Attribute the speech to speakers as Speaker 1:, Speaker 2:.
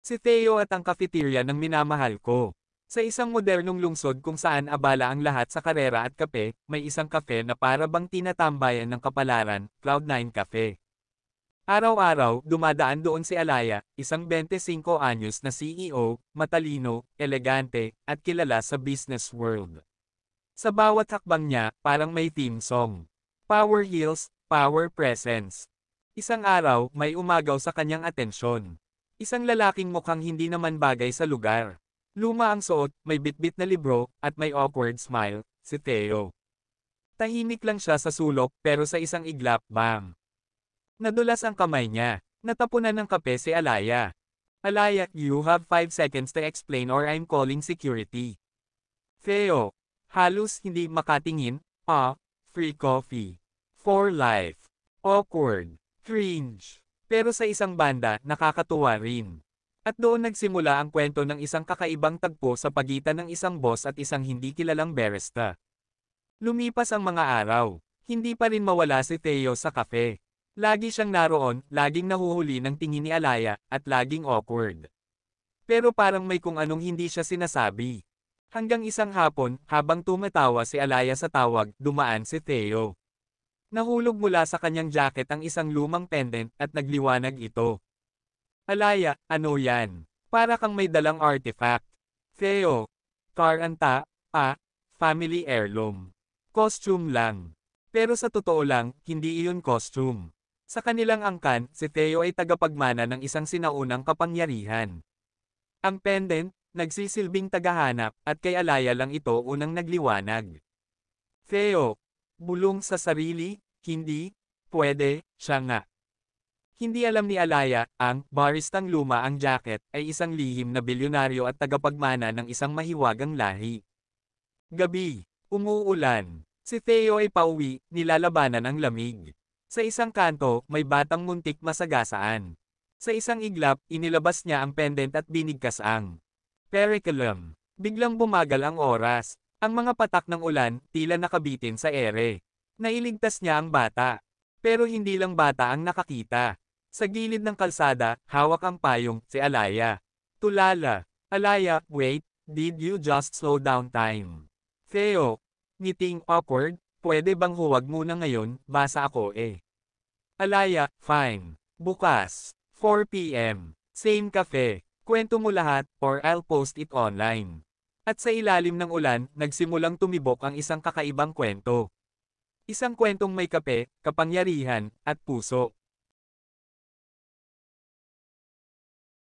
Speaker 1: Si Theo at ang cafeteria ng minamahal ko. Sa isang modernong lungsod kung saan abala ang lahat sa karera at kape, may isang kafe na para bang tinatambayan ng kapalaran, Cloud9 Cafe. Araw-araw, dumadaan doon si Alaya, isang 25 anyos na CEO, matalino, elegante, at kilala sa business world. Sa bawat hakbang niya, parang may theme song. Power Heals, Power Presence. Isang araw, may umagaw sa kanyang atensyon. Isang lalaking mukhang hindi naman bagay sa lugar. Luma ang suot, may bitbit na libro, at may awkward smile, si Theo. Tahimik lang siya sa sulok, pero sa isang iglap, bang! Nadulas ang kamay niya. Natapunan ng kape si Alaya. Alaya, you have 5 seconds to explain or I'm calling security. Theo. Halos hindi makatingin, free coffee. For life. Awkward. Cringe. Pero sa isang banda, nakakatuwa rin. At doon nagsimula ang kwento ng isang kakaibang tagpo sa pagitan ng isang boss at isang hindi kilalang barista. Lumipas ang mga araw. Hindi pa rin mawala si Theo sa kafe. Lagi siyang naroon, laging nahuhuli ng tingin ni Alaya, at laging awkward. Pero parang may kung anong hindi siya sinasabi. Hanggang isang hapon, habang tumatawa si Alaya sa tawag, dumaan si Theo. Nahulog mula sa kanyang jacket ang isang lumang pendant at nagliwanag ito. Alaya, ano yan? Para kang may dalang artifact. Theo. Taranta, family heirloom. Costume lang. Pero sa totoo lang, hindi iyon costume. Sa kanilang angkan, si Theo ay tagapagmana ng isang sinaunang kapangyarihan. Ang pendant, nagsisilbing tagahanap, at kay Alaya lang ito unang nagliwanag. Theo. Bulong sa sarili, hindi, pwede, siya nga. Hindi alam ni Alaya, ang baristang luma ang jacket ay isang lihim na bilyonaryo at tagapagmana ng isang mahiwagang lahi. Gabi. Umuulan. Si Theo ay pauwi, nilalabanan ang lamig. Sa isang kanto, may batang muntik masagasaan. Sa isang iglap, inilabas niya ang pendant at binigkas ang periculum. Biglang bumagal ang oras. Ang mga patak ng ulan, tila nakabitin sa ere. Nailigtas niya ang bata. Pero hindi lang bata ang nakakita. Sa gilid ng kalsada, hawak ang payong, si Alaya. Tulala. Alaya, wait, did you just slow down time? Theo. Ngiting awkward, pwede bang huwag muna ngayon, basa ako eh. Alaya, fine. Bukas. 4 p.m. Same cafe. Kwento mo lahat, or I'll post it online. At sa ilalim ng ulan, nagsimulang tumibok ang isang kakaibang kwento. Isang kwentong may kape, kapangyarihan, at puso.